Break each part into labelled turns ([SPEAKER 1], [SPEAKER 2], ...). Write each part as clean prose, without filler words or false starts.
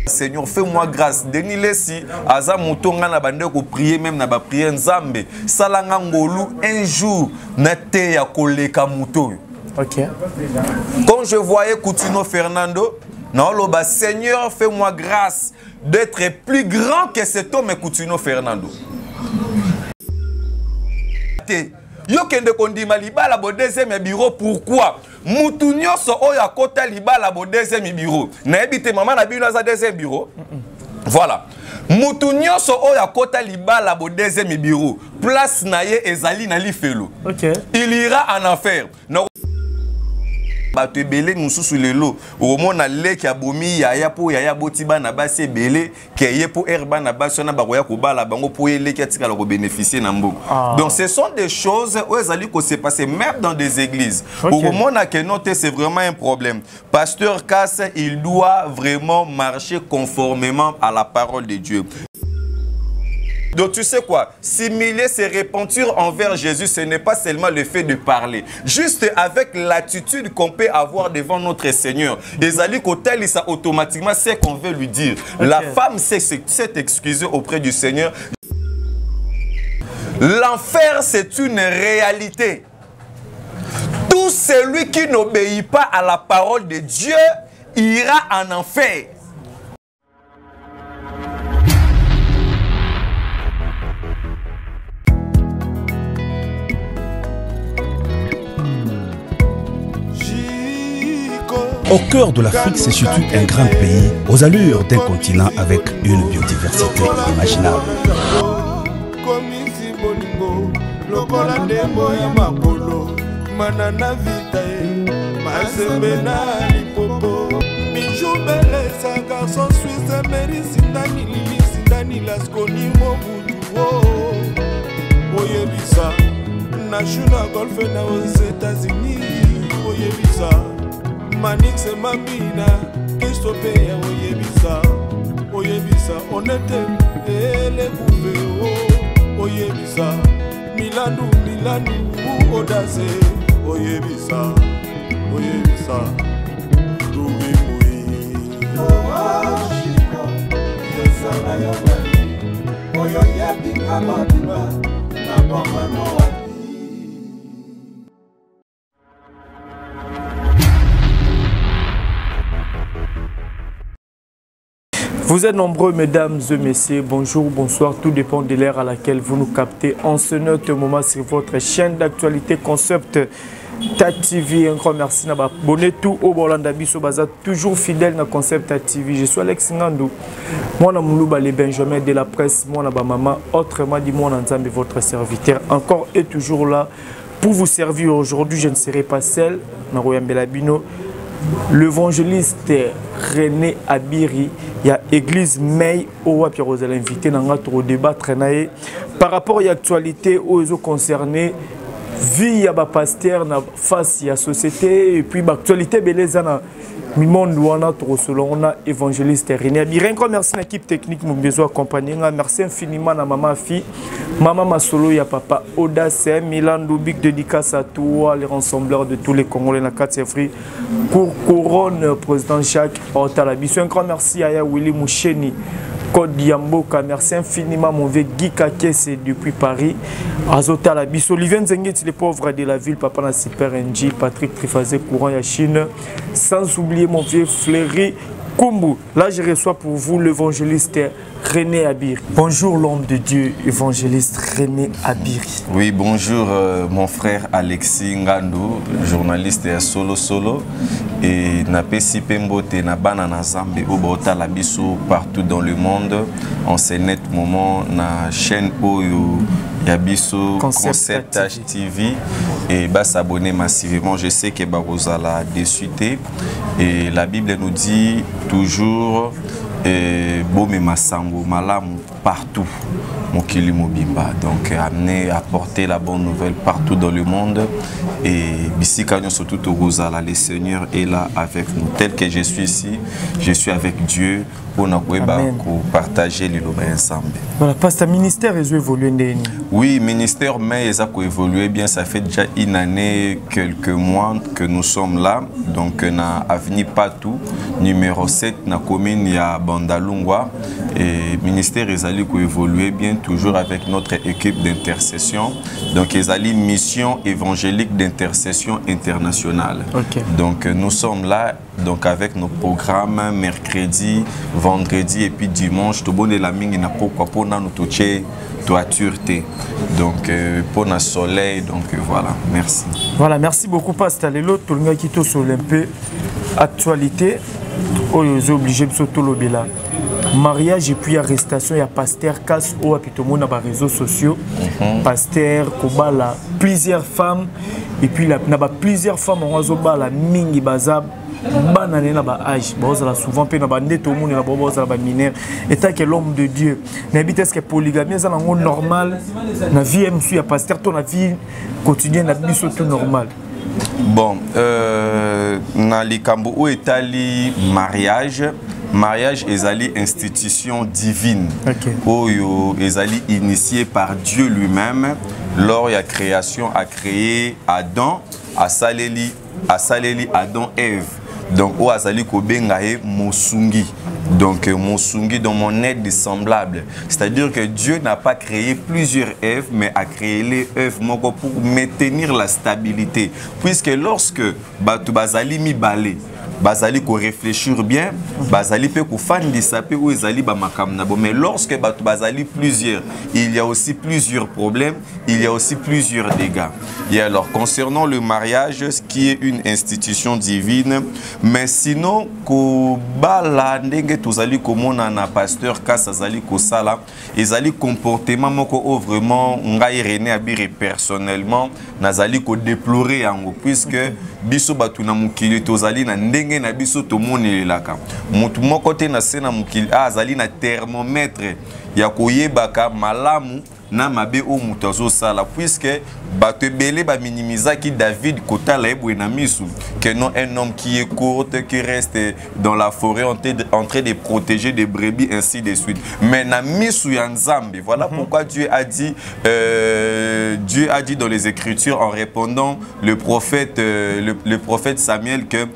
[SPEAKER 1] Seigneur, fais-moi grâce. Denis Lessi, Aza Moutonga na bande ko prier même na ba prier Nzambe. Salanga ngolu un jour na te ya koleka muto.
[SPEAKER 2] OK.
[SPEAKER 1] Quand je voyais Coutinho Fernando, non, Seigneur, fais-moi grâce d'être plus grand que cet homme Coutinho Fernando. Yo kende kondima libala bo deuxième bureau, pourquoi? Mutu nyonso oyo akota libala bo deuxième bureau. Na ebite maman na bino za deuxième bureau. Voilà. Mutu nyonso oyo akota libala bo deuxième bureau. Place na ye ezali na lifelo.
[SPEAKER 2] OK.
[SPEAKER 1] Il ira en enfer. Bato ebele mususu lelo omona leki abomi yaya po yaya botiba na basi ebele ke ye po herba na basi na bakoya kobala bango po leki atika la ko bénéficier na mboko. Donc ce sont des choses où ezali ko se passer même dans des églises. Omona que noter c'est vraiment un problème. Pasteur Kass, il doit vraiment marcher conformément à la parole de Dieu. Donc tu sais quoi, simuler ses repentures envers Jésus, ce n'est pas seulement le fait de parler. Juste avec l'attitude qu'on peut avoir devant notre Seigneur. Les alliés côté, ça automatiquement c'est ce qu'on veut lui dire. La femme sait s'excuser auprès du Seigneur. L'enfer, c'est une réalité. Tout celui qui n'obéit pas à la parole de Dieu ira en enfer.
[SPEAKER 3] Au cœur de l'Afrique se situe un grand pays aux allures d'un continent avec une biodiversité inimaginable.
[SPEAKER 4] Manix Mamina, Kistopea, Oyebisa, Onete, Ele Bouveo, Oyebisa, Milanu, Odase, Oyebisa, Louis
[SPEAKER 2] Vous êtes nombreux, mesdames et messieurs. Bonjour, bonsoir. Tout dépend de l'ère à laquelle vous nous captez. En ce notre moment sur votre chaîne d'actualité Concept TV. Un grand merci. Abonnez tout au Bolanda Biso Baza. Toujours fidèle à Concept TV. Je suis Alex Ngandou. Moi, je suis les Benjamin de la presse. Moi, je suis maman. Autrement dit, moi, je suis votre serviteur. Encore et toujours là pour vous servir. Aujourd'hui, je ne serai pas seul. L'évangéliste René Abiri, il y a l'église May où Pierre invité dans débattre par rapport à l'actualité aux concernés vie à pasteur face à la société et puis l'actualité belezana monde selon évangéliste René Abiri. Encore merci à l'équipe technique mon besoin accompagner. Merci infiniment à maman fille maman Masolo ya papa Audace Milan Dubik dédicace à toi les rassembleurs de tous les Congolais na 4 février couronne président Jacques Otalabiso. Un grand merci à Willy Moucheni Code Yamboka, merci infiniment mon vieux Guy Kakese depuis Paris. Azota la biso, Olivier Nzenget, les pauvres de la ville, Papa na Super NG, Patrick Trifazé, Courant Yachine. Sans oublier mon vieux Fleury Kumbu. Là, je reçois pour vous l'évangéliste René Abiri. Bonjour l'homme de Dieu, évangéliste René Abiri.
[SPEAKER 1] Oui, bonjour mon frère Alexis Ngandou, journaliste à Solo. Et Napesi Pembote Nabana Nazambe Obota Labiso partout dans le monde. En ce net moment, na chaîne Oyo Yabiso Concept TV et bah s'abonner massivement. Je sais que Barozala désuité et la Bible nous dit toujours Bome Masango Malamu partout. Mokili Mobimba. Donc amener à porter la bonne nouvelle partout dans le monde. Et Bissi Kanyon surtout au Rosala, le Seigneur est là avec nous. Tel que je suis ici, je suis avec Dieu pour nous partager les lois ensemble.
[SPEAKER 2] Voilà, pasteur, ministère est évolué.
[SPEAKER 1] Oui, ministère mais ils ont évolué bien. Ça fait déjà une année, quelques mois que nous sommes là. Donc na avenue Patou, numéro 7, na commune il y a Bandalungwa. Et ministère ezali ko évoluer bien toujours avec notre équipe d'intercession. Donc ezali mission évangélique d'intercession internationale.
[SPEAKER 2] Okay.
[SPEAKER 1] Donc nous sommes là donc avec nos programmes mercredi, vendredi et puis dimanche. Tout bon de la mingi na pourquoi pour nous toucher toiture. Donc pour le soleil, donc voilà, merci.
[SPEAKER 2] Voilà, merci beaucoup Pasteur Lelo. Tout le monde qui est sur l'Olympe. Actualité, on est obligé de sauter l'obéla. Mariage et puis arrestation, il y a Pasteur Casse au apitomo dans les réseaux sociaux. Pasteur Kobala, plusieurs femmes. Et puis il y a plusieurs femmes en Wazobala, Mingi Bazab. Banane na ba âge bozala souvent pe na ba ndeto monde na bozala ba mineur état que l'homme de Dieu n'habite est-ce que polygamie ça nango normal na vie MSU ya pasteur ton na vie quotidienne na biso tout normal.
[SPEAKER 1] Bon na likambo o etali mariage ezali institution divine.
[SPEAKER 2] Okay.
[SPEAKER 1] Oyo ezali initié par Dieu lui-même lors ya création a créé Adam a saleli Adam Ève. Donc, au azali kobengae mosungi. Donc, mosungi dans mon aide semblable. C'est-à-dire que Dieu n'a pas créé plusieurs Èves, mais a créé les Èves pour maintenir la stabilité. Puisque lorsque Batu Bazali mi balé, Bazali ko réfléchir bien, Bazali peut ko fan di sapé ou ezali ba makam nabo. Mais lorsque Batu Bazali plusieurs, il y a aussi plusieurs problèmes, il y a aussi plusieurs dégâts. Et alors concernant le mariage, ce qui est une institution divine, mais sinon ko bala ndenge tozali komona na pasteur Kasa zali ko sala, ezali comportement moko o vraiment ngai René Abiri personnellement nazali ko déplorer yango puisque biso batu na mukili tozali na ndenge na biso tomonelelaka mutu moko te na sena mukili azali na thermomètre ya koyebaka malamu na mabe o mutu azosala puisque bato ebele ba minimizaki David kotala ebwe na misu que non un homme qui est court qui reste dans la forêt en train de protéger des brebis ainsi de suite mais na misu ya Nzambe voilà pourquoi Dieu a dit dans les Écritures en répondant le prophète Samuel que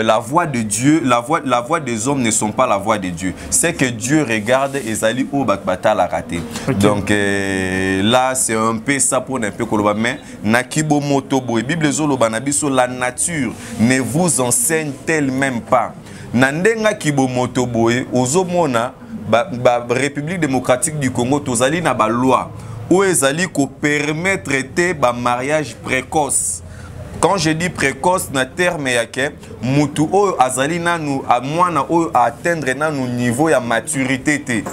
[SPEAKER 1] la voix de Dieu la voix des hommes ne sont pas la voix de Dieu c'est que Dieu regarde ezali o bakbata la raté. Donc là c'est un peu ça pour un peu koloba mais nakibo motobo Bible zoloba na biso la nature ne vous enseigne-t-elle même pas nandenga kibo motobo ozomona ba République démocratique du Congo tozali na ba loi ou ezali ko permettre te ba mariage précoce. Quand je dis précoce, na terme yake mutu o azali nanu a mwana o atteindre nanu niveau ya maturité te.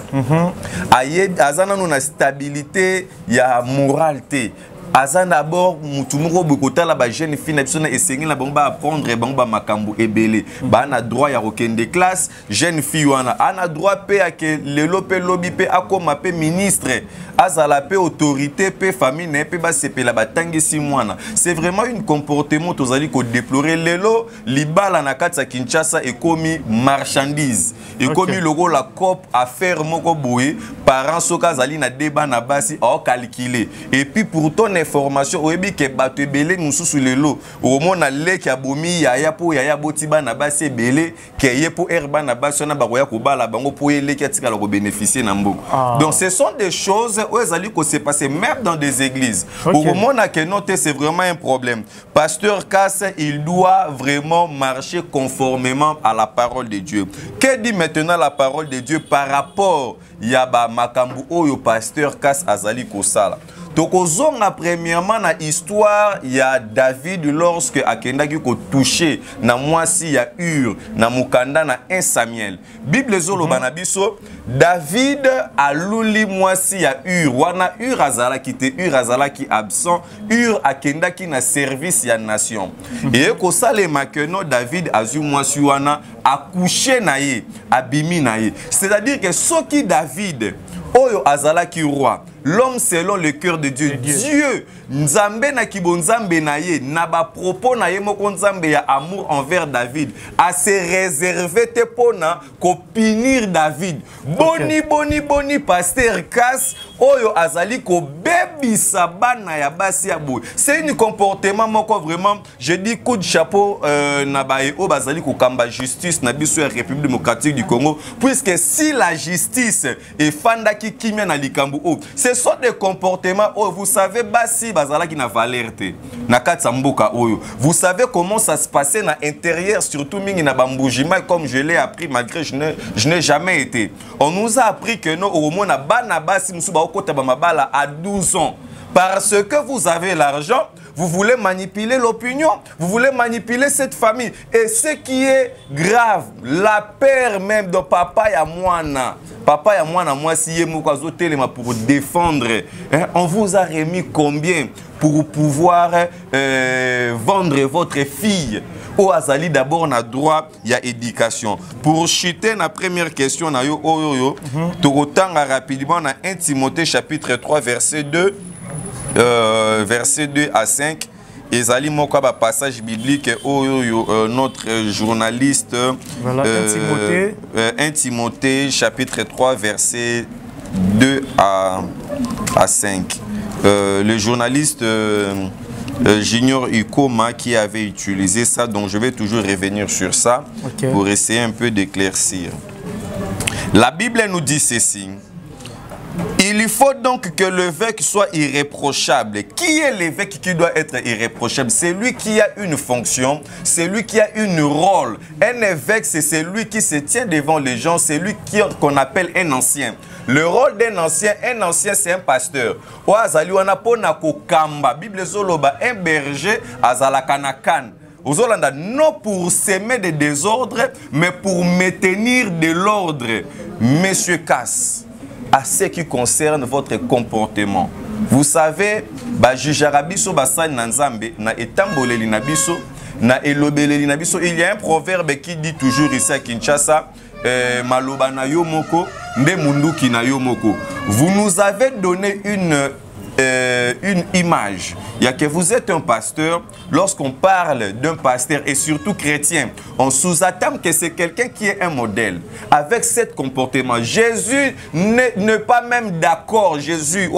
[SPEAKER 1] Azana nu na stabilité ya moralité. Azan d'abord mutu moko bokota la ba jeune fille na biso na esengi la bango ba apprendre bango ba makambo ebele ba na droit ya kokende classe jeune fille wana ana droit pe ake lelo pe lobi pe akoma pe ministre azala pe autorité pe famille ne pe ba sepela batangisi mwana. C'est vraiment un comportement tozali ko déplorer lelo libala na kati ya Kinshasa ekomi marchandise ekomi logo la cop affaire moko boye parents soka zali na débat na basi au calculer et puis pourtant information oyebi ke bato ebele mususu lelo omona leki abomi yaya po yaya boti bana basi ebele ke ye po herba na basi na bakoya kobala bango po eleki atikala ko bénéficier na mboko. Donc ce sont des choses où ezali ko se passer même dans des églises. Omona ke note c'est vraiment un problème. Pasteur Kass il doit vraiment marcher conformément à la parole de Dieu. Que dit maintenant la parole de Dieu par rapport ya ba makambu oyo pasteur Kass azali kosala? Tokozonga premièrement na histoire ya David lorsque akendaki ko toucher na mwasi ya Ur na mukanda na 1 Samuel. Bible zoloba na biso David aluli mwasi ya Ur wana Ur azalaki te Ur azalaki absent Ur akendaki na service ya nation. Et ko salema que no David azu mwasi wana accoucher na ye abimi na ye. C'est-à-dire que soki David oyo azalaki roi l'homme selon le cœur de Dieu. Dieu, Nzambe na kibonzambe na ye, na ba propos na ye moko nzambe ya amour envers David, a se réservé te pona ko punir David. Boni pasteur Cass oyo azali ko bebisa bana ya basi ya boy. C'est un comportement moko vraiment, je dis coup de chapeau na bae o bazali ko kamba justice na biso ya République démocratique du Congo, puisque si la justice est fandaki kimia na likambu o, ce sont des comportements oh, vous savez basi bazala qui na valerte na katsa mboka oyo. Vous savez comment ça se passait na intérieur, surtout mingi na bambujima, comme je l'ai appris malgré je n'ai jamais été. On nous a appris que nous au moins na bana basi musuba okota ba mabala à 12 ans. Parce que vous avez l'argent, vous voulez manipuler l'opinion, vous voulez manipuler cette famille. Et ce qui est grave, la peur même de papa et moana. Papa et moana, moi si yé moukazo téléma pour défendre, hein, on vous a remis combien pour pouvoir vendre votre fille? Au Azali d'abord on a droit, il y a éducation. Pour chuter la première question, na yo oyo torotanga rapidement na 1 Timothée chapitre 3 verset 2. Verset 2 à 5, Ezali Mokaba passage biblique notre journaliste
[SPEAKER 2] voilà,
[SPEAKER 1] 1 Timothée chapitre 3 verset 2 à 5. Le journaliste Junior Ukoma qui avait utilisé ça, donc je vais toujours revenir sur ça pour essayer un peu d'éclaircir. La Bible nous dit ceci. Il faut donc que l'évêque soit irréprochable. Qui est l'évêque qui doit être irréprochable? C'est lui qui a une fonction, c'est lui qui a un rôle. Un évêque, c'est celui qui se tient devant les gens, c'est lui qu'on appelle un ancien. Le rôle d'un ancien c'est un pasteur. Bible zoloba, un berger azalakanakan. Non pour semer des désordres, mais pour maintenir de l'ordre. Monsieur Cass, à ce qui concerne votre comportement. Vous savez, il y a un proverbe qui dit toujours ici à Kinshasa, vous nous avez donné une image. Il y a que vous êtes un pasteur. Lorsqu'on parle d'un pasteur et surtout chrétien, on sous-attend que c'est quelqu'un qui est un modèle. Avec ce comportement, Jésus n'est pas même d'accord. Jésus,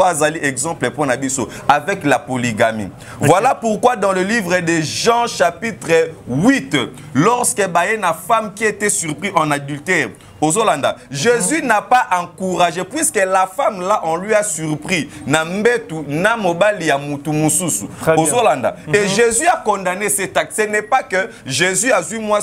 [SPEAKER 1] exemple pour Nabiso, avec la polygamie. Voilà pourquoi dans le livre de Jean chapitre 8, lorsque une femme qui était surprise en adultère, aux Hollandais, Jésus n'a pas encouragé, puisque la femme là, on lui a surpris. Aux Hollandais. Et Jésus a condamné cet acte. Ce n'est pas que Jésus a vu moi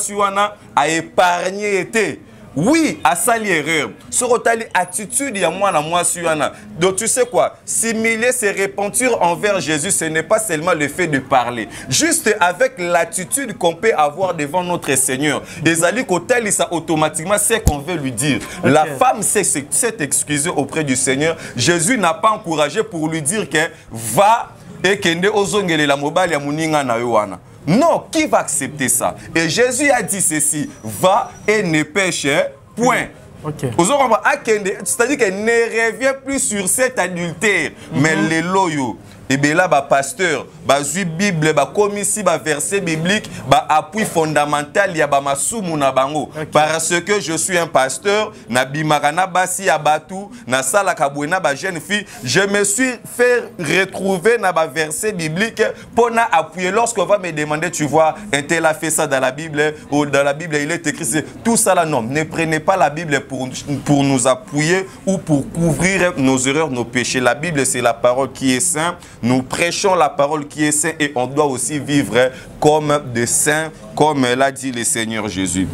[SPEAKER 1] a épargné été. Oui, à sali erreur. Sur l'autre attitude, il y a moi suana. Donc tu sais quoi? Simuler ses repentures envers Jésus, ce n'est pas seulement le fait de parler. Juste avec l'attitude qu'on peut avoir devant notre Seigneur. Les alliés côté, ça automatiquement ce qu'on veut lui dire. La femme s'est excusée auprès du Seigneur. Jésus n'a pas encouragé pour lui dire que va et kende ozongele la mobile ya muninga na yoana. Non, qui va accepter ça? Et Jésus a dit ceci, va et ne pêche, point. C'est-à-dire qu'elle ne revient plus sur cet adultère, mais les loyaux. Et bien là, pasteur, la Bible, commissi, verset biblique, appui fondamental, il y a bango. Parce que je suis un pasteur, na bimarana basi abatu, na sala kabouena ba jeune fille, je me suis fait retrouver na verset biblique pour appuyer. Lorsqu'on va me demander, tu vois, un tel a fait ça dans la Bible, ou dans la Bible il est écrit, tout ça là, non. Ne prenez pas la Bible pour nous appuyer ou pour couvrir nos erreurs, nos péchés. La Bible, c'est la parole qui est sainte. Nous prêchons la parole qui est sainte et on doit aussi vivre comme des saints, comme l'a dit le Seigneur Jésus.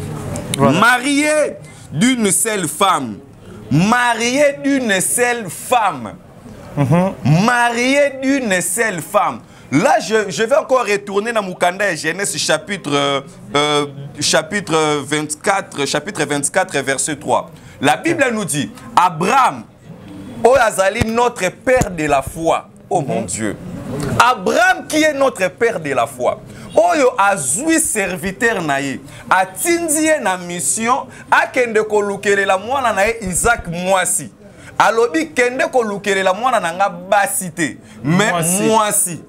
[SPEAKER 1] Voilà. Marié d'une seule femme. Marié d'une seule femme. Marié d'une seule femme. Là, je vais encore retourner dans Mukanda et Genèse chapitre 24, verset 3. La Bible nous dit, Abraham, Azali, notre père de la foi. Oh mon Dieu. Abraham qui est notre père de la foi. Oyo azui serviteur naye. Atindie na mission. Akende kolukele la mwana naye Isaac Mwasi. alobi kende ko lukelela mwana nanga basité mais moi si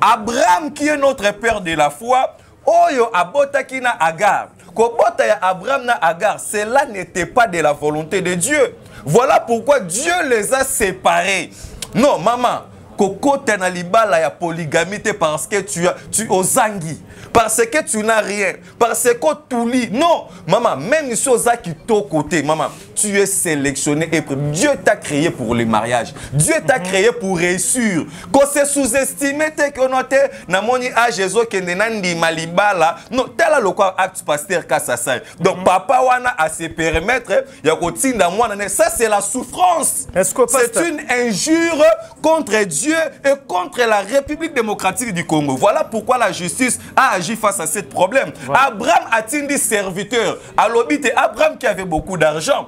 [SPEAKER 1] Abraham qui est notre père de la foi oyo abotaki na Agar kobota ya Abraham na Agar cela n'était pas de la volonté de Dieu. Voilà pourquoi Dieu les a séparés. Non maman kokote na libala ya polygamie parce que tu ozangi, parce que tu n'as rien, parce que tu lis. Non, maman, même si ozaki to côté, maman, tu es sélectionné et Dieu t'a créé pour le mariage. Dieu t'a créé pour réussir. Quand c'est sous-estimé, t'es connoté, na moni a Jésus qui n'est malibala. Non, tel le quoi acte pasteur Kassasai. Donc papa wana à se permettre, ya kotinda moi ça c'est la souffrance. C'est une injure contre Dieu et contre la République démocratique du Congo. Voilà pourquoi la justice a agi face à ce problème. Ouais. Abraham a-t-il dit serviteur? Alors, c'est Abraham qui avait beaucoup d'argent.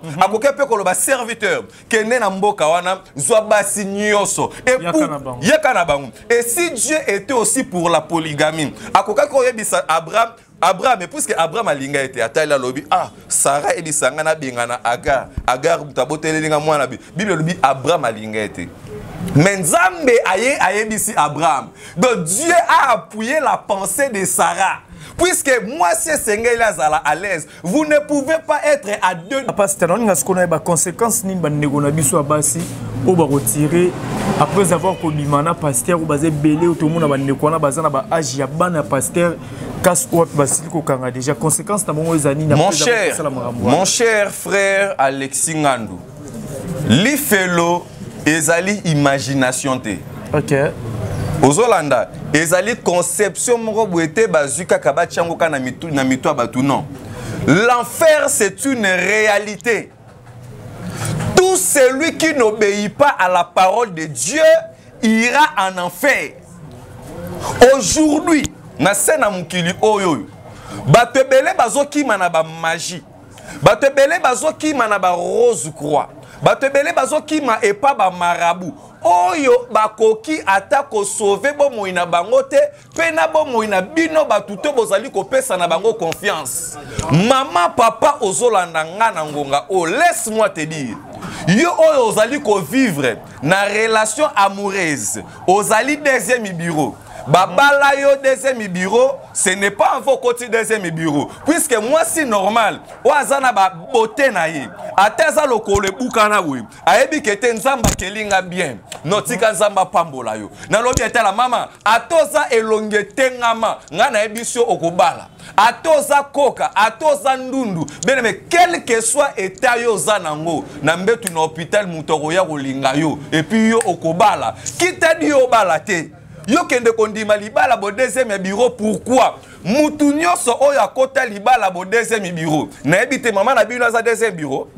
[SPEAKER 1] Serviteur. Et si Dieu était aussi pour la polygamie, Abraham, mais puisque Abraham a linga été atteint lobby, Sarah et Sangana bingana Agar tabotelinga mwana bi. Bible lobby Abraham a linga été. Mais Nzambe aye bisi Abraham. Donc Dieu a appuyé la pensée de Sarah. Puisque moi, si c'est à l'aise, vous ne pouvez pas être à deux.
[SPEAKER 2] Parce que nous avons des conséquences ni retirer après avoir connu mana pasteur ou basé belé ou tout le monde a nekona bazana ba âge ya bana pasteur casse ou basiliko kanga déjà conséquences na mongo ezani na
[SPEAKER 1] mon cher frère Alexis Ngandou, l'ifelo ezali imagination te.
[SPEAKER 2] OK.
[SPEAKER 1] Aux Hollanda, ezali conception moko boete bazuka kabachango kana na mitwa batu non. L'enfer c'est une réalité. Tout celui qui n'obéit pas à la parole de Dieu ira en enfer. Aujourd'hui, na sena mukili oyo, batebele bazoki manaba magie. Batebele bazoki manaba rose croix. Batebele bazoki ma epa ba marabout. Oyo bakoki atako sauver bo moina bango te pena bo moina bino batuto bozali ko pesa na bango confiance. Maman papa ozolanda nga na ngonga o laisse-moi te dire. Yo oyo ozali ko vivre na relation amoureuse. Ozali deuxième bureau. Babala yo deuxième bureau, ce n'est pas un faux côté deuxième bureau. Puisque moi si normal, oazana ba beauté na ye. Ateza loko le bukana we. Ayebi kete nzamba kelinga bien. Notika nzamba pambola yo. Na lobi etela mama, atoza elonge tengama, ngana ebisio okobala. Atoza koka, atoza ndundu. Bene mais quel que soit état yo zanango, na mbetu na hôpital mutoro ya kolinga yo et puis yo okobala. Qui t'a dit obala te? Yo kende kondima libala bo deuxième bureau pourquoi? Mutu nyonso oyo akota libala bo deuxième bureau. Na ebite maman na bino za deuxième bureau.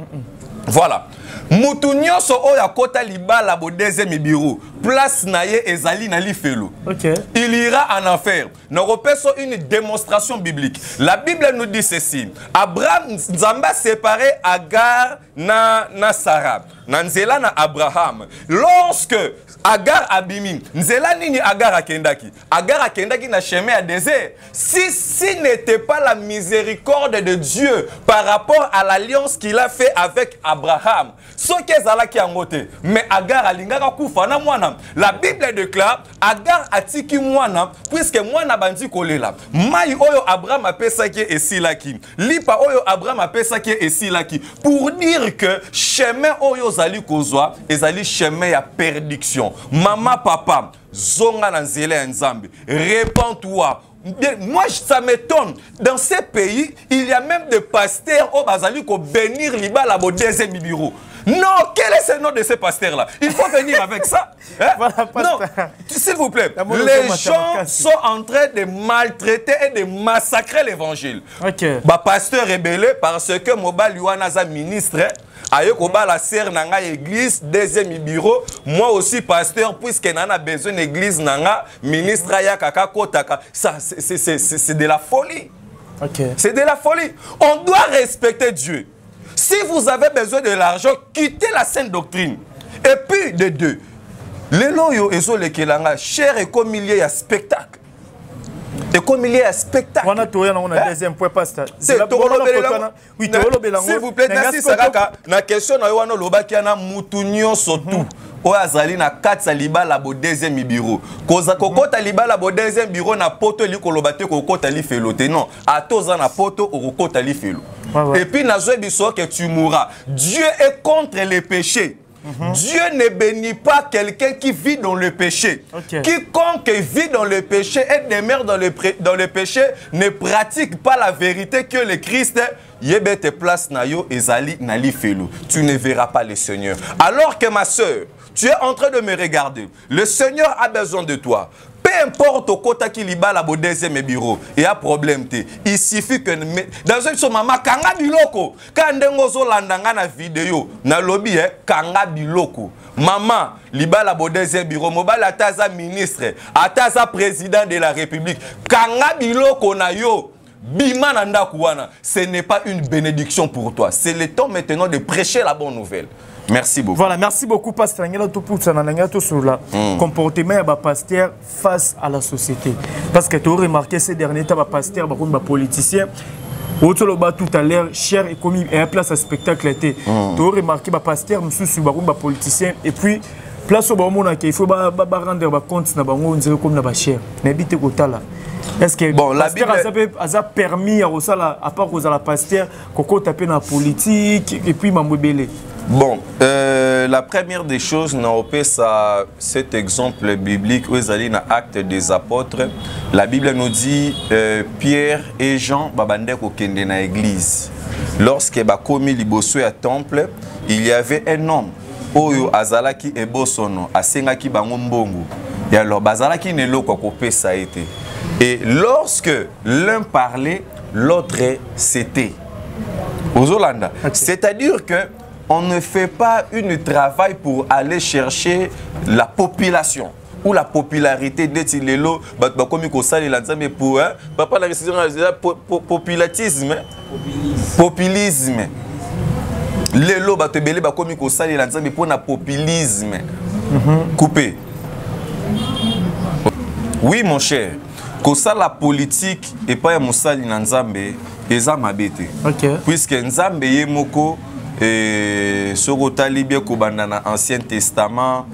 [SPEAKER 1] Voilà. Mutu nyonso oyo akota libala bo deuxième bureau. Place na ye ezali na lifelo.
[SPEAKER 2] OK.
[SPEAKER 1] Il ira en enfer. Nous repérons une démonstration biblique. La Bible nous dit ceci. Abraham Nzamba séparé Agar na Sarah. Nanzela na Abraham. Lorsque Agar abimi, Nzela nini Agar akendaki. Agar akendaki na chemin à désert. Si n'était pas la miséricorde de Dieu par rapport à l'alliance qu'il a fait avec Abraham. Ce qu'est zalaki angote. Mais Agar alingaka kufa na mwana. La Bible déclare Agar atiki mwana puisque mwana bandi kolela. Mai oyo Abraham apesaki esilaki. Lipa oyo Abraham apesaki esilaki pour dire que chemin oyo zali kozwa ezali chemin ya perdition. Maman papa zonga na nzela ya Nzambe. Répands-toi. Moi, ça m'étonne. Dans ces pays, il y a même des pasteurs au Bazali qui bénir l'Ibala au deuxième bureau. Non, quel est ce nom de ces pasteurs-là? Il faut venir avec ça. Hein? Voilà, non, s'il vous plaît. Les gens sont en train de maltraiter et de massacrer l'évangile.
[SPEAKER 2] Okay.
[SPEAKER 1] Bah, pasteur rebellé parce que Mobal Yuanaza ministre. Ayo koba la serre nanga église deuxième bureau moi aussi pasteur puisque nana besoin d'église nanga ministre ya kaka kotaka ça c'est de la folie.
[SPEAKER 2] OK.
[SPEAKER 1] C'est de la folie. On doit respecter Dieu. Si vous avez besoin de l'argent, quittez la sainte doctrine. Et puis de deux, les loyaux et les kelanga cher et comme il y a spectacle. Et comme il y a un spectacle.
[SPEAKER 2] On a un deuxième point, pasteur.
[SPEAKER 1] S'il vous plaît, merci Saraka. La question na wana loba ki ana mutunyo sotu. O azali na 4 saliba la bo deuxième bureau. Koza kokota liba la bo deuxième bureau na poto li kolobate kokota li felote. Non, atoza na poto o kokota li felo. Et puis na zo biso que tu mourras. Dieu est contre les péchés. Dieu ne bénit pas quelqu'un qui vit dans le péché. Quiconque vit dans le péché et demeure dans le péché ne pratique pas la vérité que le Christ yebete place na yo ezali na li felo. Tu ne verras pas le Seigneur. Alors que ma soeur, tu es en train de me regarder. Le Seigneur a besoin de toi. Peu importe au côté qui liba la deuxième bureau, il y a problème. Il suffit que dans une somme, kanga biloko, quand ndengozo landanga na vidéo, na lobby kanga biloko. Maman, liba la deuxième bureau, mobile ataza ministre, ataza président de la République, kanga biloko na yo. Bima nanda kuwana, ce n'est pas une bénédiction pour toi. C'est le temps maintenant de prêcher la bonne nouvelle. Merci beaucoup.
[SPEAKER 2] Voilà, merci beaucoup, Pasteur. Sur le comportement de pasteur face à la société. Parce que tu as remarqué ces derniers temps, pasteur, les politiciens, tout à l'heure, cher et commis, et place à spectacle. Tu as remarqué, pasteur, les politiciens, et puis, place au moment il faut rendre compte comme la cher. N'habite là. Est-ce que
[SPEAKER 1] bon, la
[SPEAKER 2] Bible a permis à part aux la pasteur qu'on taper dans la politique et puis m'embêler?
[SPEAKER 1] Bon, la première des choses, cet exemple biblique où ils allaient dans Actes des Apôtres, la Bible nous dit Pierre et Jean babande ko kende na église. Lorsque ba komi liboso ya temple, il y avait un homme oyo azalaki ebosono asengaki bango mbongo. Et alors bazalaki ne loko ko pesa été. Et lorsque l'un parlait, l'autre s'était. Aux Hollandais. C'est-à-dire que on ne fait pas un travail pour aller chercher la population ou la popularité d'être l'élo, comme il ça les pour papa la décision populisme. Populisme. L'élo ba te belé ba comme il ça les pour na populisme. Coupé. Oui mon cher. Que ça la politique et pas Moussali Nzambe eza mabete. Puisque Nzambe yemoko et sokotali bien ko banda na Ancien Testament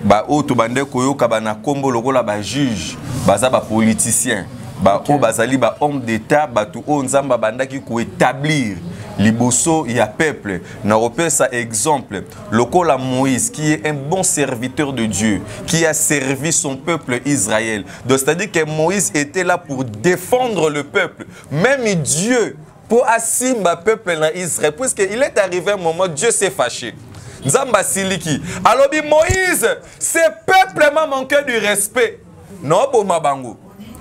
[SPEAKER 1] ba o to bande ko yoka bana kombo lokola ba juge baza ba politicien ba o bazali ba homme d'état ba tu o Nzamba banda ki ko établir liboso ya peuple na repesa exemple lokola Moïse qui est un bon serviteur de Dieu qui a servi son peuple Israël. Donc c'est-à-dire que Moïse était là pour défendre le peuple. Même Dieu pour assimba peuple en Israël, puisqu'il est arrivé un moment, Dieu s'est fâché. Nzamba Siliki. Alors, Moïse, ce peuple m'a manqué du respect. Non, pour Mabango.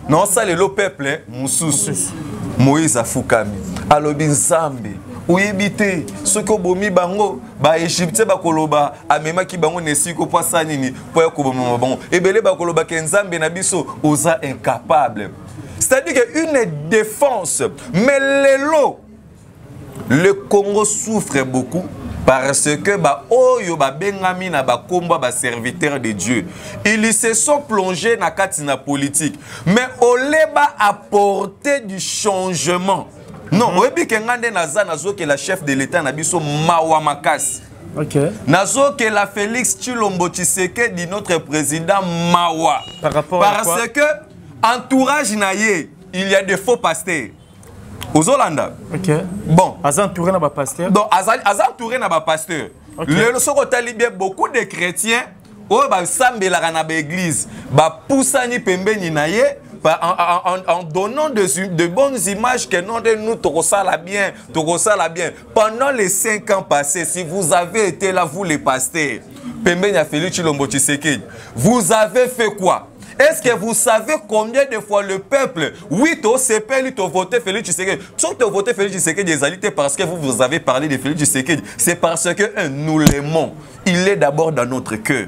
[SPEAKER 1] Non, ça, le peuple, Moussous. Moïse a foukami. Alors, Nzambe. Ou éviter ce que bomi bango ba égyptien ba koloba amema ki bango nesiko po sanini po yakoboma bango ebele ba koloba ke Nzambe na biso oza incapable. C'est-à-dire qu'une défense, mais le Congo souffre beaucoup parce que oyo ba bengami na ba komba ba serviteur de Dieu. Ils se sont plongés na katina politique, mais oleba apporter du changement. Non, oyebi ke ngande naza nazo ke la chef de l'État na biso mawa makasi. Nazo ke la Félix Tshilombo Tshisekedi notre président mawa.
[SPEAKER 2] Par rapport à quoi?
[SPEAKER 1] Parce que entourage naïe, il y a des faux pasteurs. Aux Hollandais. Bon.
[SPEAKER 2] Azan entouré na ba pasteur.
[SPEAKER 1] Donc azan entouré na ba pasteur. Le sokotali bien beaucoup de chrétiens o ba sambela na ba église, ba poussani pembeni naïe en donnant de bonnes images que nous tokosala bien. Pendant les 5 ans passés, si vous avez été là, vous les pasteurs, pembeni a Félix Tshilombo Tshisekedi, vous avez fait quoi? Est-ce que vous savez combien de fois le peuple, oui, tu as voté Félix Tshisekedi, tu as voté Félix Tshisekedi parce que vous avez parlé de Félix Tshisekedi, c'est parce que nous l'aimons. Il est d'abord dans notre cœur.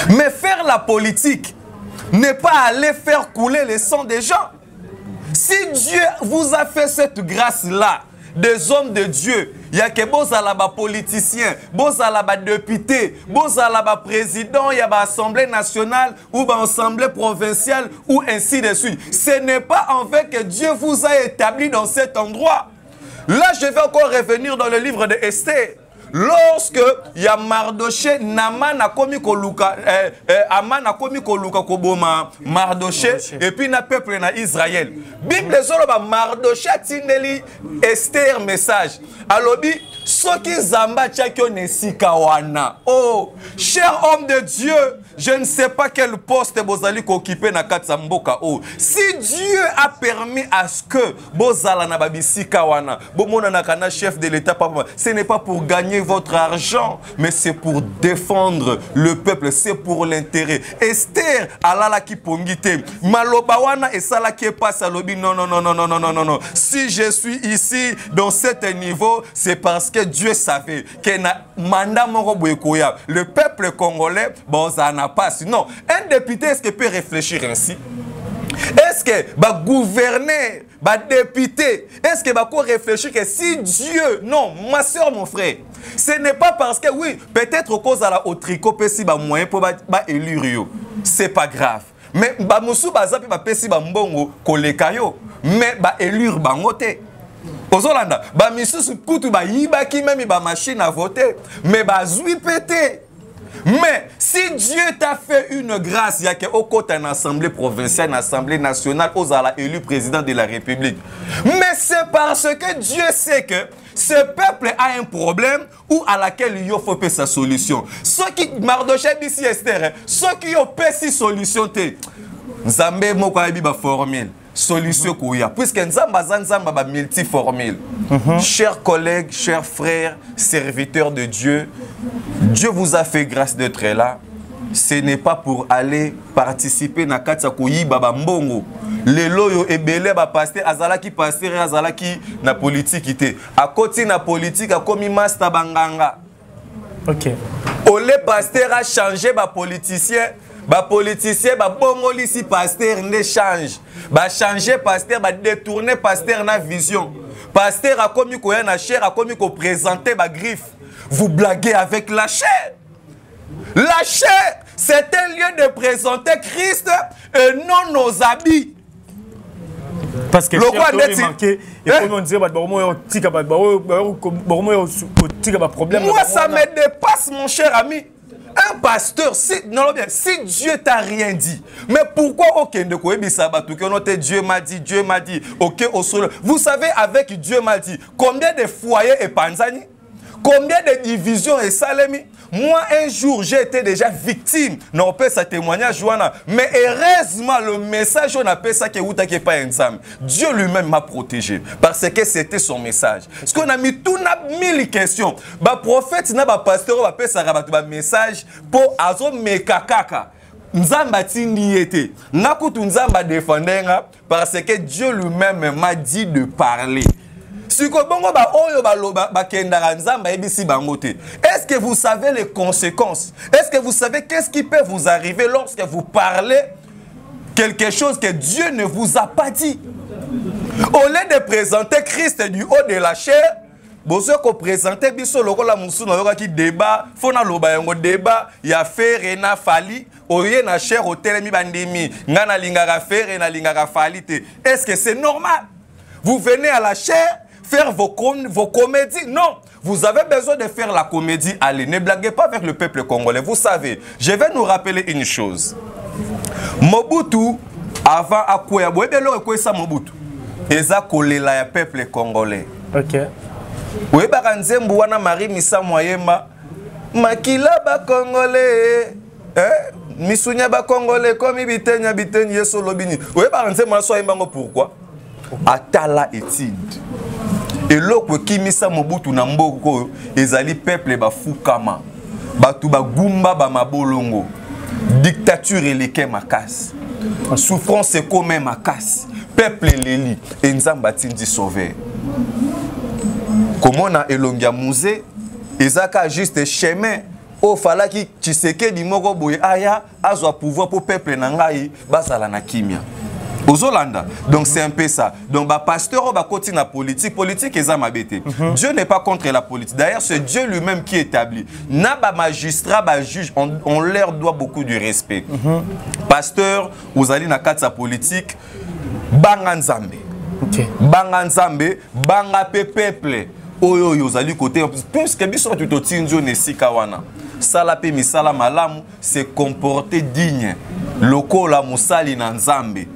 [SPEAKER 1] Mais faire la politique n'est pas aller faire couler le sang des gens. Si Dieu vous a fait cette grâce-là, des hommes de Dieu. Il y a que bozala ba politicien, bozala ba député, bozala ba président, il y a ba assemblée nationale ou ba assemblée provinciale ou ainsi de suite. Ce n'est pas en fait que Dieu vous a établi dans cet endroit. Là, je vais encore revenir dans le livre de Esther. Lorsque il y a Mardoché, Naman a commis koluka, Aman a commis koluka koboma Mardoché, et puis na peuple na Israël. Bible zoloba Mardoché tindeli Esther message. Alobi soki zamba tchakyo nesika wana. Oh, cher homme de Dieu, je ne sais pas quel poste bozali occupé na katsamboka. Oh, si Dieu a permis à ce que bozala na babisika wana, bomona na kana chef de l'État, ce n'est pas pour gagner votre argent, mais c'est pour défendre le peuple, c'est pour l'intérêt. Esther alala ki pongite, malobawana et sala qui passe à l'obi. Non, non, non, non, non, non, non, non, non. Si je suis ici dans cet niveau, c'est parce que Dieu savait que na mandat moko boyekoya. Le peuple congolais, bon, ça n'a pas. Non, un député, est-ce qu'il peut réfléchir ainsi? Est-ce que va gouverner, va député, est-ce que va réfléchir que si Dieu, non, ma soeur, mon frère, ce n'est pas parce que oui, peut-être cause à la au tricot, si va moyen pour élire, c'est pas grave. Mais ba musu bazapi ba pesi ba mbongo kolekayo, mais ba élire bangote. Ozolanda, ba misusu kutu ba yibaki même ba machine à voter, mais ba zui pété. Mais si Dieu t'a fait une grâce, il y a qu'au côté d'une assemblée provinciale, une assemblée nationale, aux ala élu président de la République. Mais c'est parce que Dieu sait que ce peuple a un problème ou à laquelle il faut faire sa solution. Ceux qui Mardoché ici Esther, ceux qui ont fait cette solution, Nzambe moko ayebi ba formule. Solution kouya puisque nzamba ba multiformule. Chers collègues, chers frères, serviteurs de Dieu, Dieu vous a fait grâce d'être là. Ce n'est pas pour aller participer na katsa kuyi baba mbongo. Le loyo ebele ba pasteur azalaki pasteur azalaki na politique ité. A côté na politique a komi master banganga. OK. Ole pasteur a changé ba politicien. Ba politicien ba bongoli si pasteur ne change. Ba changer pasteur ba détourner pasteur na vision. Pasteur a commis koya na chair a commis ko présenter ba griffe. Vous blaguez avec la chair. La chair, c'est un lieu de présenter Christ et non nos habits.
[SPEAKER 2] Parce que le roi est manqué et comme on disait moi
[SPEAKER 1] ça me dépasse mon cher ami. Un pasteur, si Dieu t'a rien dit, mais pourquoi Dieu m'a dit, Dieu m'a dit, ok, vous savez avec Dieu m'a dit, combien de foyers est Panzani? Combien de divisions est Salemi? Moi, un jour, j'ai été déjà victime. Non, pas sa témoignage, mais heureusement, le message, on appelle ça que pas ensemble. Dieu lui-même m'a protégé parce que c'était son message. Parce qu'on a mis tout, mille questions. Le prophète, le pasteur, on appelle ça un message pour Azo Mekakaka. Nzamba tindi été. Nakutu Nzamba défendra parce que Dieu lui-même m'a dit de parler. Est-ce que vous savez les conséquences? Est-ce que vous savez qu'est-ce qui peut vous arriver lorsque vous parlez quelque chose que Dieu ne vous a pas dit? Au lieu de présenter Christ du haut de la chair, vous présentez biso lokola musuna yoka ki débat, fona loba yango débat, ya faire na fali, oye na chair hotel mi bandemi, ngana lingara faire na lingara fali te. Est-ce que c'est normal? Vous venez à la chair faire vos comédies? Non, vous avez besoin de faire la comédie. Allez, ne blaguez pas avec le peuple congolais. Vous savez, je vais nous rappeler une chose. Mobutu, avant Akoya, Mobutu, eza kolela ya peuple congolais.
[SPEAKER 2] Ok.
[SPEAKER 1] Oui, Baranzembu wana Marie Missa Moyema, makila ba congolais, misunya ba congolais comme bitenya yeso lobini. Oui, Baranzembu wana soyemba pourquoi? Atala étude. Et l'autre qui misa Mobutu na mboko ezali peuple ba fukama. Batu ba gumba ba mabolongo. Dictature eleke makasi. Souffrance comme makasi. Peuple leli et nzamba tindi sauver. Comment na elongia musée ezaka juste chemin o fala ki Tshisekedi moko boye aya azwa pouvoir pour peuple na ngai bazala na kimia. aux Hollandais. Donc c'est un peu ça. Donc bah pasteur va continuer la politique et ça m'a bêté. Dieu n'est pas contre la politique. D'ailleurs c'est Dieu lui-même qui établit. Na ba magistrat, ba juge, on leur doit beaucoup de respect. Pasteur, vous allez na cadre sa politique, banga nzambe. Banga nzambe, banga peuple. Oyo yo zali côté puisque biso tout tinzo ne sikawana. Sala pe misala malamu se comporter digne. Loko la musali na nzambe.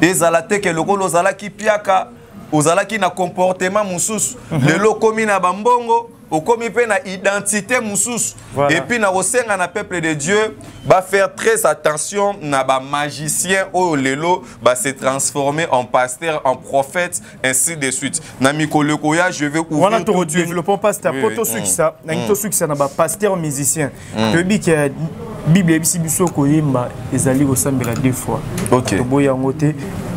[SPEAKER 1] Ezala te ke loko lozala ki piaka, ozala ki na comportement mususu. Le loko mi na bambongo, okomi pe na identité mususu. Et puis na osenga na peuple de Dieu va faire très attention na ba magicien o lelo va se transformer en pasteur, en prophète, ainsi de suite. Na mikoleko ya je vais ouvrir.
[SPEAKER 2] On a développé pasteur poto ceux qui ça, na to ceux qui ça na ba pasteur musicien. Que bi que Bible ebisi biso koyemba ezali ko sambela deux fois.
[SPEAKER 1] OK.
[SPEAKER 2] To boya ngote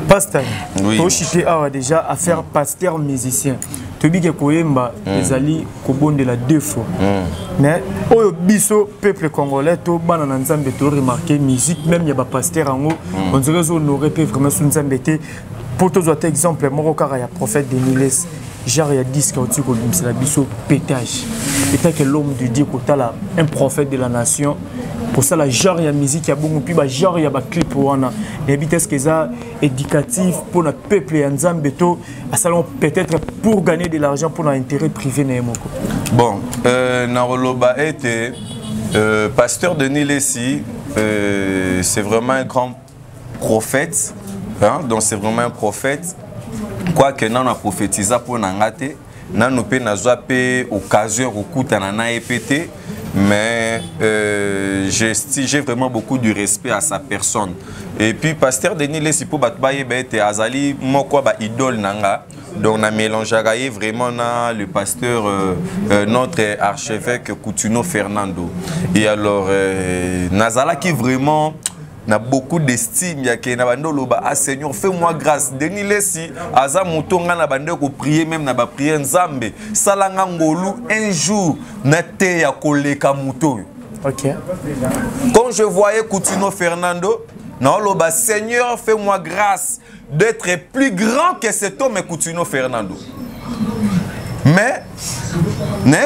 [SPEAKER 2] pasteur. To chité awa déjà à faire pasteur musicien. To bi que koyemba ezali ko bondela deux fois. Mais oyo biso peuple congolais to bana na nzambe to remarquer musique même ya ba pasteur ango on dirait honorer peu vraiment sous nzambe te pour tous autres exemples moko kaka ya prophète de Niles genre il y a 10 quand tu connais c'est la biso pétage peut-être que l'homme de Dieu kotala un prophète de la nation pour ça la genre il y a musique il y a beaucoup puis ba genre il y a ba clip wana et vitesse que ça éducatif pour notre peuple ya nzambe to salon peut-être pour gagner de l'argent pour un intérêt privé na moko.
[SPEAKER 1] Bon Naroloba était pasteur de Nilesi, c'est vraiment un grand prophète, hein? Donc c'est vraiment un prophète. Quoique nous avons prophétisé pour Nangate, nous avons occasion de répéter, mais j'ai vraiment beaucoup de respect à sa personne. Et puis pasteur de Nilesi pour Batbaye Bete Azali, moko ba idole nanga. Donc on a mélangé vraiment le pasteur, notre archevêque Coutinho Fernando. Et alors, Nazala qui vraiment n'a beaucoup d'estime, il y a qui n'a pas ah Seigneur fais-moi grâce. Denis Lessi, Aza Moutonga n'a pas de prier même n'a pas prié Nzambe. Salanga ngolu un jour n'a te ya koleka muto.
[SPEAKER 2] OK.
[SPEAKER 1] Quand je voyais Coutinho Fernando, n'a Seigneur fais-moi grâce d'être plus grand que cet homme Coutinho Fernando. Mais,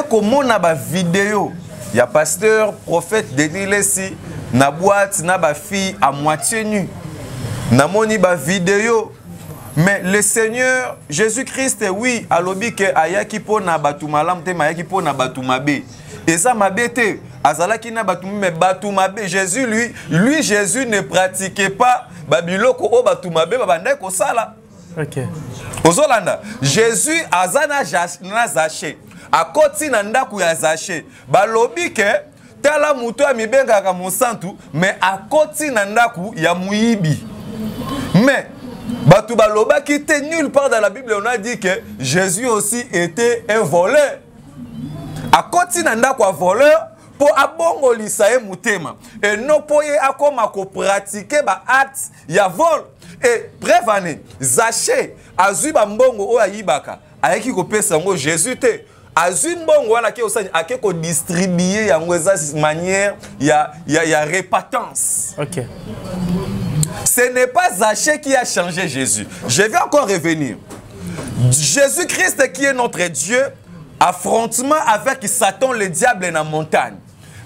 [SPEAKER 1] comment on a une vidéo, il y a pasteur, prophète Denis Lessi, na boîte, na ba fille à moitié nue. Na moni ba vidéo. Mais le Seigneur, Jésus-Christ, oui, à l'obi que ayaki po na batumalam te ayaki po na batumabe. Et ça m'a bêté. Azalaki na batumabe, mais batumabe, Jésus, lui, Jésus ne pratiquait pas babiloko o batumabe, babandai ko sala.
[SPEAKER 2] OK.
[SPEAKER 1] Ozolanda, Jésus azana na zaché. A koti na ndaku ya zaché. Balobi ke tala muto ya mibenga ka monsantu, mais a koti na ndaku ya muibi. Mais Batu baloba qui était nulle part dans la Bible, on a dit que Jésus aussi était un voleur. A koti na ndaku ya voleur pour abongo lisae mutema. Et non pour y akoma ko pratiquer ba acte ya vol. Et prévane, Zaché, azui ba mbongo o ayibaka, ayeki ko pesa ngo Jésus te. Azui mbongo wana ke osani ake ko distribuer yango eza manière ya répatance.
[SPEAKER 2] OK.
[SPEAKER 1] Ce n'est pas Zaché qui a changé Jésus. Je vais encore revenir. Jésus-Christ qui est notre Dieu, affrontement avec Satan, le diable dans la montagne.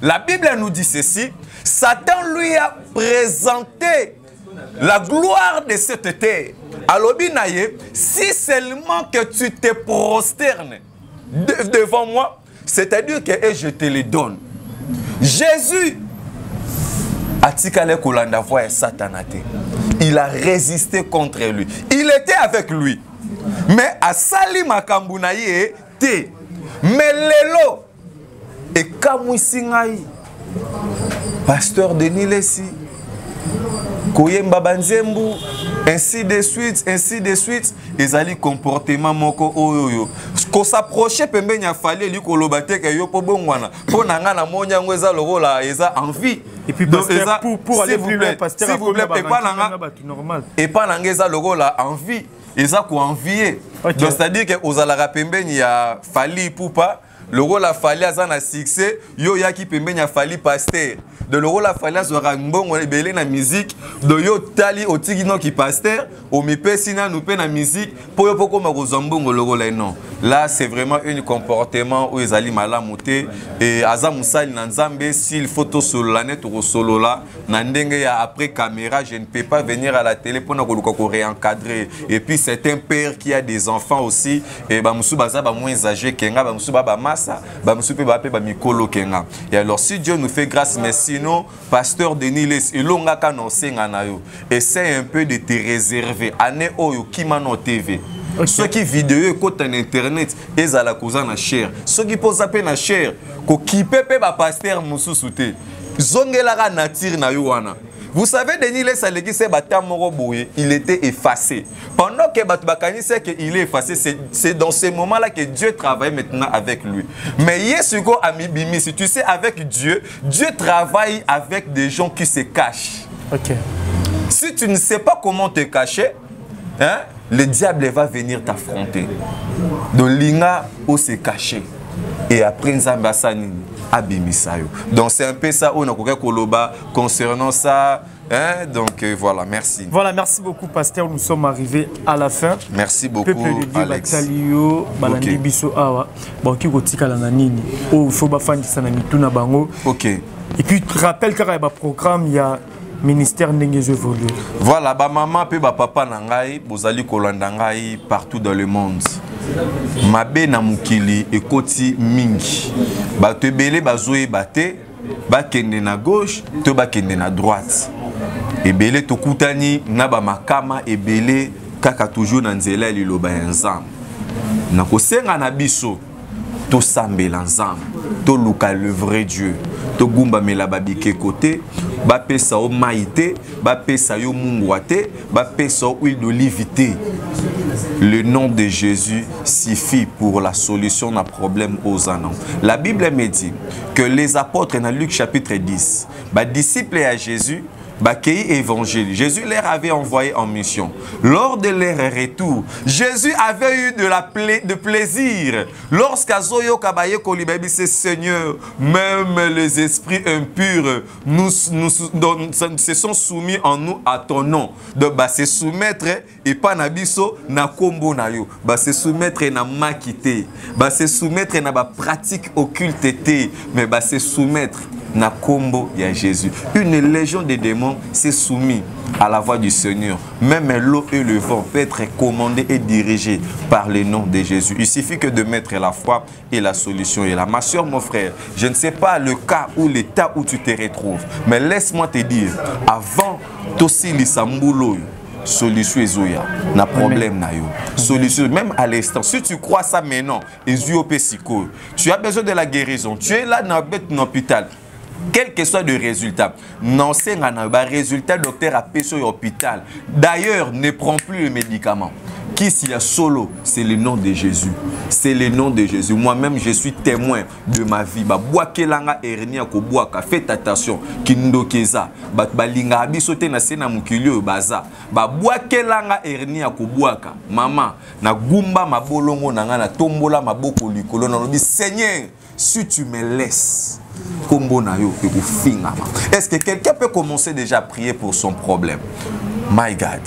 [SPEAKER 1] La Bible nous dit ceci, Satan lui a présenté la gloire de cette terre. Alors, si seulement que tu te prosternes devant moi, c'est-à-dire que je te le donne. Jésus il a résisté contre lui. Il était avec lui. Mais à Sali Makambounaye, mais Lelo et Kamouisingaï, pasteur Denis Lessi, Koyemba Banzembu, ainsi de suite, ils allaient comportement moko oyoyo. Ko s'approcher pembe nya fallait lui kolobate ke yo po bongwana. Po nanga na monya ngweza lokola eza envie.
[SPEAKER 2] Et puis pour aller plus loin, pasteur,
[SPEAKER 1] s'il vous plaît, et pas nangeza lokola envie. Eza ko envier. Donc c'est-à-dire que ozalaka pembe nya fali poupa. Le rôle a fallu à un succès, yo yaki pembe nya fali pasteur. De le rôle a fallu à un bon belé na musique, de yo tali au tigino qui pasteur, au mipesi na nous pe na musique pour yo poko makozambongo lokola non. Là c'est vraiment un comportement où ezali malamu te et aza musali na nzambe s'il photo solo la net ou solo là na ndenge ya après caméra je ne peux pas venir à la télé pour na koluka ko réencadrer et puis c'est un père qui a des enfants aussi et ba musu baza ba moins âgé kenga ba musu ba massa ba musu pe ba pe ba mikolo kenga. Et alors si Dieu nous fait grâce mais sinon pasteur Denis Les ilonga ka no senga na yo essaie un peu de te réserver année oyo kimano TV. Okay. Ceux qui vidéo côté en internet ils à la cause na cher ceux qui posent appel na cher ko ki pepe ba pasteur mususu te zongela ka nature na yo wana. Vous savez, Denis Les Aleki, il était effacé. Pendant que Batbakani sait qu'il est effacé, c'est dans ces moments-là que Dieu travaille maintenant avec lui. Mais Yesuko Amibimi, si tu sais, avec Dieu, Dieu travaille avec des gens qui se cachent. Okay. Si tu ne sais pas comment te cacher, hein, le diable va venir t'affronter. De l'inga où se cacher. Et après, Nzambassani. Donc c'est un peu ça on a koloba concernant ça hein? Donc voilà, merci. Voilà, merci beaucoup pasteur, nous sommes arrivés à la fin. Merci beaucoup Alex. Okay. OK. Et puis rappelle qu'il y a un programme, il y a ministère Ndenge évolue. Voilà, ba maman pe ba papa nangai, bozali kolanda ngai partout dans le monde. Mabe na mukili ekoti mingi. Ba te belé bazoe baté, ba kende na gauche, to ba kende na droite. Ebele to kutani na ba makama ebele kaka toujours na nzela liloba nzam. Na kosenga na biso to sambela nzam, to luka le vrai Dieu. To gumba mela babike côté, ba pesa o maïté, ba pesa yo mungwate, ba pesa o huile d'olivité. Le nom de Jésus suffit pour la solution d'un problème aux anons. La Bible me dit que les apôtres dans Luc chapitre 10, les disciples à Jésus, évangile. Jésus leur avait envoyé en mission. Lors de leur retour, Jésus avait eu de plaisir. Lorsqu'Azoyo Kabaye Kolibabi dit Seigneur, même les esprits impurs se sont soumis en nous à ton nom. Donc, se soumettre et pas nabiso na kombo na yo. Se soumettre na makité. Se soumettre na ba pratique occulte, mais se soumettre na kombo ya Jésus. Une légion de démons s'est soumise à la voix du Seigneur. Même l'eau et le vent peuvent être commandés et dirigés par le nom de Jésus. Il suffit que de mettre la foi et la solution est là. Ma soeur, mon frère, je ne sais pas le cas ou l'état où tu te retrouves, mais laisse-moi te dire, avant Tossi Lissambulo, solution ezoya na problème na yo solution même à l'instant si tu crois ça maintenant ezio pesiko tu as besoin de la guérison tu es là dans l'hôpital quel que soit le résultat non c'est un résultat docteur a payé sur l'hôpital d'ailleurs ne prends plus le médicament qui s'y a solo c'est le nom de Jésus c'est le nom de Jésus moi-même je suis témoin de ma vie ba boakelanga hernia ko boaka faites attention kindokeza ba balinga abisote na sena mukilio baza ba boakelanga hernia ko boaka mama na gumba mabolongo nanga na tombola maboko likolo na lobi Seigneur si tu me laisses est-ce que quelqu'un peut commencer déjà à prier pour son problème? My God,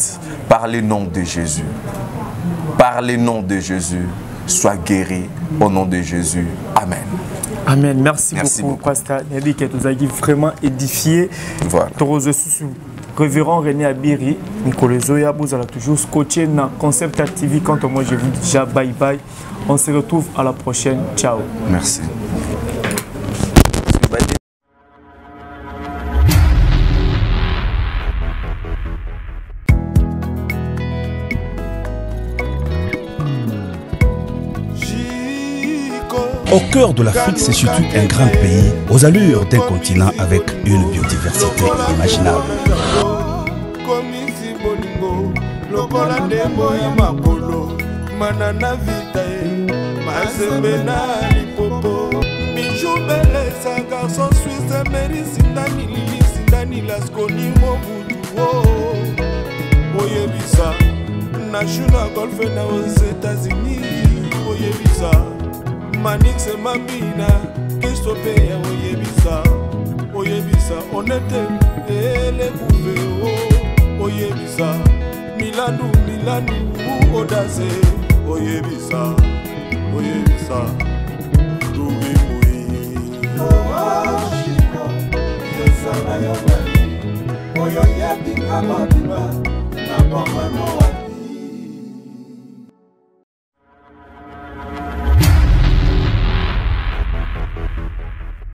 [SPEAKER 1] par le nom de Jésus, par le nom de Jésus, sois guéri au nom de Jésus. Amen. Amen. Merci beaucoup, Pasteur Nedi, qui nous a vraiment édifié. Voilà. Révérend René Abiri, Nicolas Zoya, vous allez toujours scotcher dans Concept TV. Quant à moi, je vous dis déjà bye bye. On se retrouve à la prochaine. Ciao. Merci.
[SPEAKER 3] Au cœur de l'Afrique, c'est surtout un grand pays, aux allures d'un continent avec une biodiversité inimaginable.
[SPEAKER 4] Manix Mamina, Kistopé, Oyebisa, Onete, et les Bouveo, Oyebisa, Milanu odase oyebisa Louis Chiko Yesana Yabani Oyo Yebi Kamadiba Na Pamano